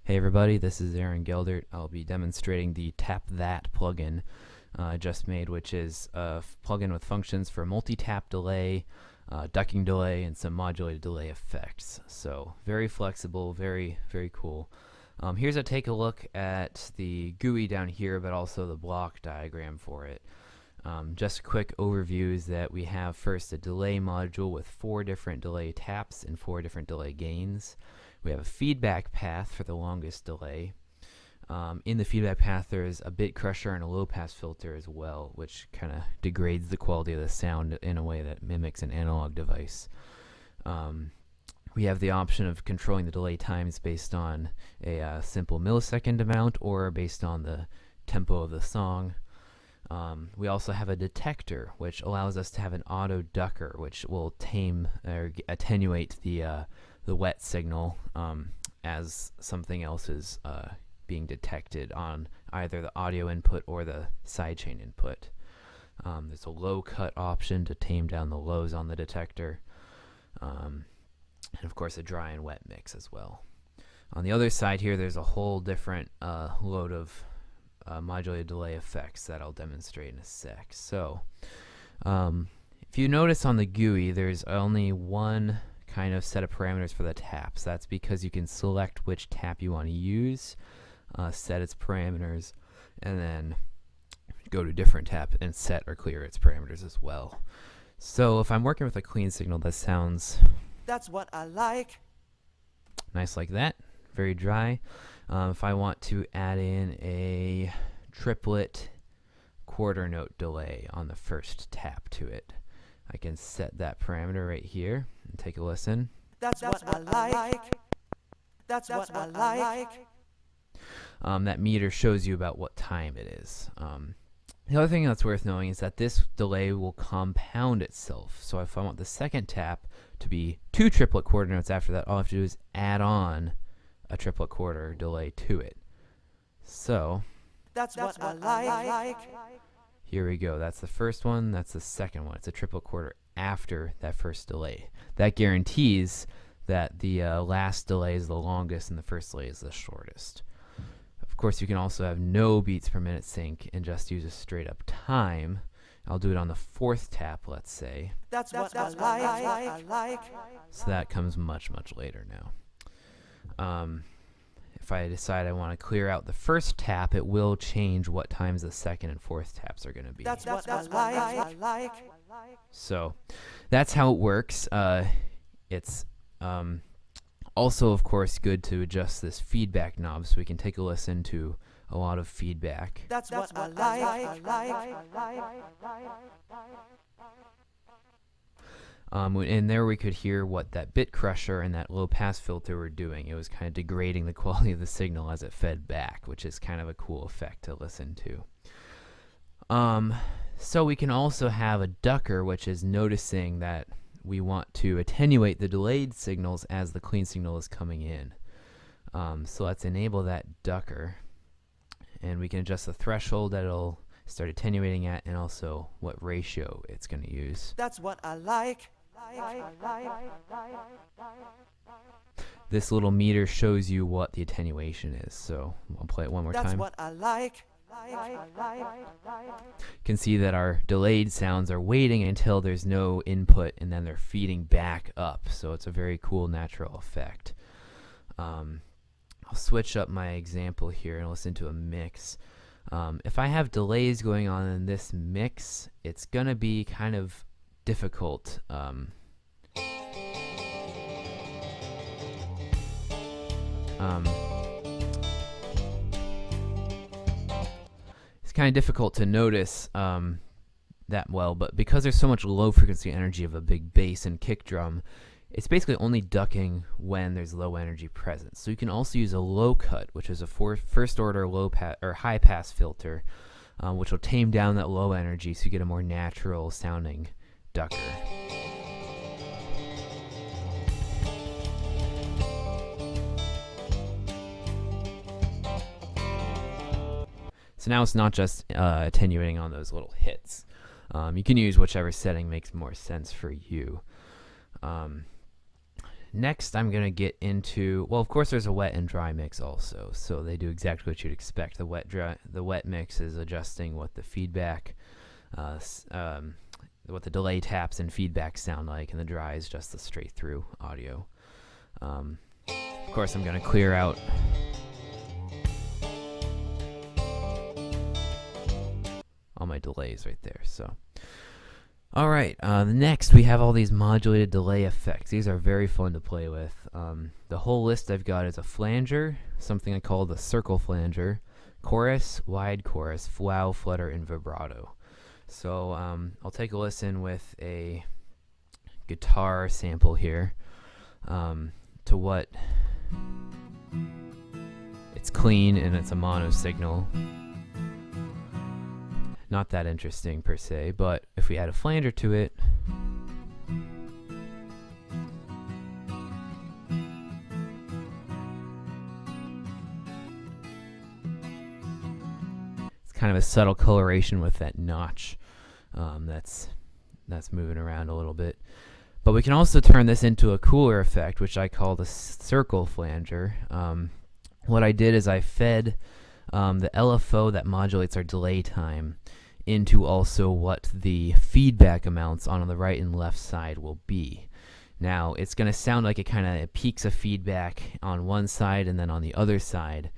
Hey everybody, this is Aaron Geldert. I'll be demonstrating the Tap That plugin I just made, which is a plugin with functions for multi-tap delay, ducking delay, and some modulated delay effects. So very flexible, very cool. Here's a take a look at the GUI down here, but also the block diagram for it. Just a quick overview is that we have first a delay module with 4 different delay taps and 4 different delay gains. We have a feedback path for the longest delay. In the feedback path there's a bit crusher and a low pass filter as well, which kind of degrades the quality of the sound in a way that mimics an analog device. We have the option of controlling the delay times based on a simple millisecond amount or based on the tempo of the song. We also have a detector, which allows us to have an auto ducker, which will tame or attenuate the wet signal as something else is being detected on either the audio input or the sidechain input. There's a low cut option to tame down the lows on the detector, and of course a dry and wet mix as well. On the other side here there's a whole different load of modulated delay effects that I'll demonstrate in a sec. So if you notice on the GUI there's only one kind of set of parameters for the taps. That's because you can select which tap you want to use, set its parameters, and then go to a different tap and set or clear its parameters as well. So if I'm working with a clean signal that sounds that's what I like, nice like that, very dry. If I want to add in a triplet quarter note delay on the first tap to it, I can set that parameter right here and take a listen. That's what I like. That's what I like. That meter shows you about what time it is. The other thing that's worth knowing is that this delay will compound itself. So if I want the second tap to be 2 triplet quarter notes after that, all I have to do is add on a triplet quarter delay to it. So that's what I like. Here we go. That's the first one. That's the second one. It's a triplet quarter after that first delay. That guarantees that the last delay is the longest and the first delay is the shortest. Of course, you can also have no beats per minute sync and just use a straight up time. I'll do it on the 4th tap, let's say. That's what I like. So that comes much later now. If I decide I want to clear out the first tap, it will change what times the 2nd and 4th taps are going to be. That's what I like. So that's how it works. It's also, of course, good to adjust this feedback knob so we can take a listen to a lot of feedback. That's what I like. And there we could hear what that bit crusher and that low pass filter were doing. It was kind of degrading the quality of the signal as it fed back, which is kind of a cool effect to listen to. So we can also have a ducker, which is noticing that we want to attenuate the delayed signals as the clean signal is coming in. So let's enable that ducker, and we can adjust the threshold that it'll start attenuating at and also what ratio it's going to use. That's what I like. This little meter shows you what the attenuation is, so I'll play it one more time. That's what I like. You can see that our delayed sounds are waiting until there's no input and then they're feeding back up, so it's a very cool natural effect. I'll switch up my example here and listen to a mix. If I have delays going on in this mix, it's gonna be kind of difficult. It's kind of difficult to notice that well, but because there's so much low frequency energy of a big bass and kick drum, it's basically only ducking when there's low energy present. So you can also use a low cut, which is a first order low pass or high pass filter, which will tame down that low energy so you get a more natural sounding ducker. So now it's not just attenuating on those little hits. You can use whichever setting makes more sense for you. Next, I'm going to get into, well, of course, there's a wet and dry mix also. So they do exactly what you'd expect. The wet mix is adjusting what the feedback, what the delay taps and feedback sound like, and the dry is just the straight through audio. Of course, I'm going to clear out all my delays right there. So. Alright, next we have all these modulated delay effects. These are very fun to play with. The whole list I've got is a flanger, something I call the circle flanger, chorus, wide chorus, wow, flutter, and vibrato. So I'll take a listen with a guitar sample here to what it's clean and it's a mono signal. Not that interesting per se, but if we add a flanger to it, it's kind of a subtle coloration with that notch that's moving around a little bit. But we can also turn this into a cooler effect, which I call the circle flanger. What I did is I fed the LFO that modulates our delay time into also what the feedback amounts on the right and left side will be. Now, it's going to sound like it kind of peaks a feedback on one side and then on the other side.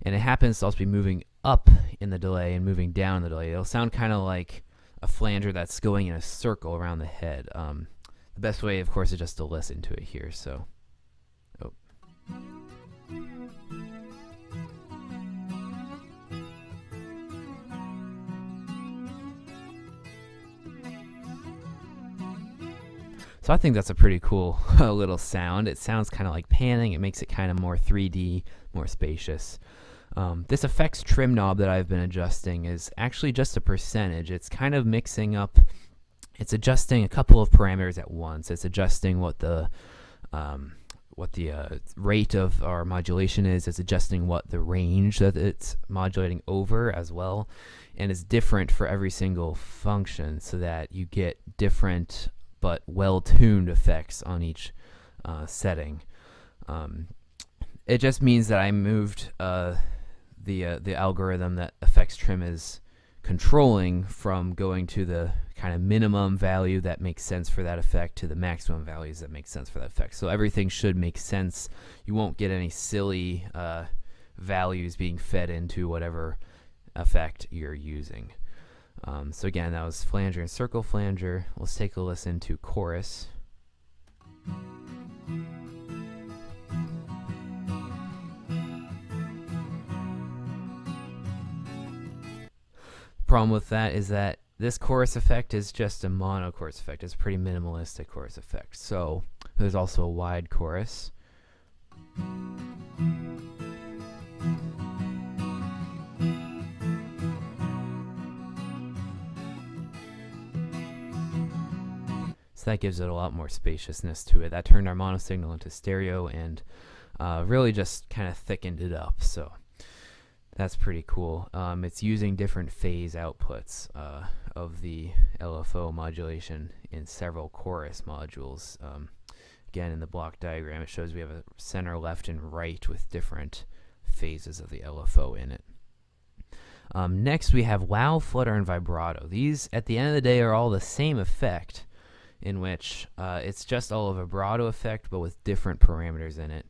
And it happens to also be moving up in the delay and moving down in the delay. It'll sound kind of like a flanger that's going in a circle around the head. The best way, of course, is just to listen to it here. So, So I think that's a pretty cool little sound. It sounds kind of like panning. It makes it kind of more 3D, more spacious. This effects trim knob that I've been adjusting is actually just a percentage. It's kind of mixing up, it's adjusting a couple of parameters at once. It's adjusting what the rate of our modulation is. It's adjusting what the range that it's modulating over as well. And it's different for every single function so that you get different but well-tuned effects on each setting. It just means that I moved the algorithm that effects trim is controlling from going to the kind of minimum value that makes sense for that effect to the maximum values that make sense for that effect. So everything should make sense. You won't get any silly values being fed into whatever effect you're using. So again, that was flanger and circle flanger. Let's take a listen to chorus. The problem with that is that this chorus effect is just a mono chorus effect. It's a pretty minimalistic chorus effect. So there's also a wide chorus. So that gives it a lot more spaciousness to it. That turned our mono signal into stereo and really just kind of thickened it up. So that's pretty cool. It's using different phase outputs of the LFO modulation in several chorus modules. Again, in the block diagram, it shows we have a center, left, and right with different phases of the LFO in it. Next, we have wow, flutter, and vibrato. These, at the end of the day, are all the same effect, in which it's just all a vibrato effect, but with different parameters in it.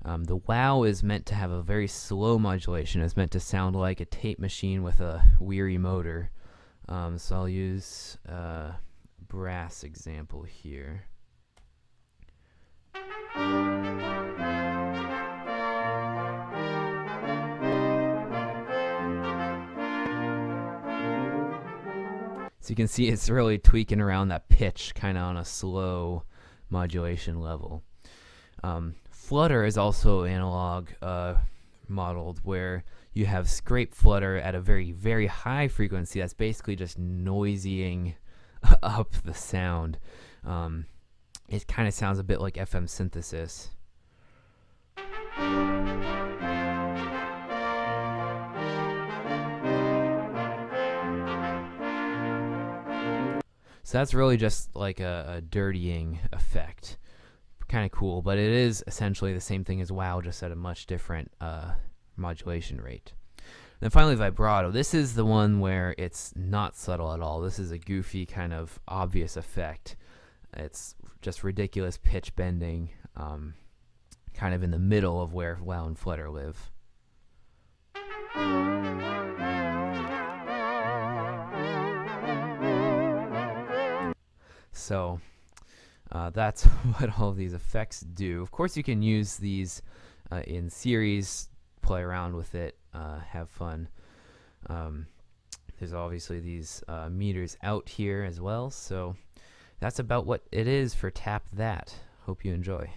The wow is meant to have a very slow modulation. It's meant to sound like a tape machine with a weary motor. So I'll use a brass example here. So you can see it's really tweaking around that pitch kind of on a slow modulation level. Flutter is also analog modeled, where you have scrape flutter at a very, very high frequency that's basically just noisying up the sound. It kind of sounds a bit like FM synthesis. So that's really just like a dirtying effect. kind of cool, but it is essentially the same thing as WoW, just at a much different modulation rate. Then finally, vibrato. This is the one where it's not subtle at all. This is a goofy, kind of obvious effect. It's just ridiculous pitch bending, kind of in the middle of where WoW and Flutter live. So that's what all of these effects do. Of course, you can use these in series, play around with it, have fun. There's obviously these meters out here as well. So that's about what it is for Tap That. Hope you enjoy.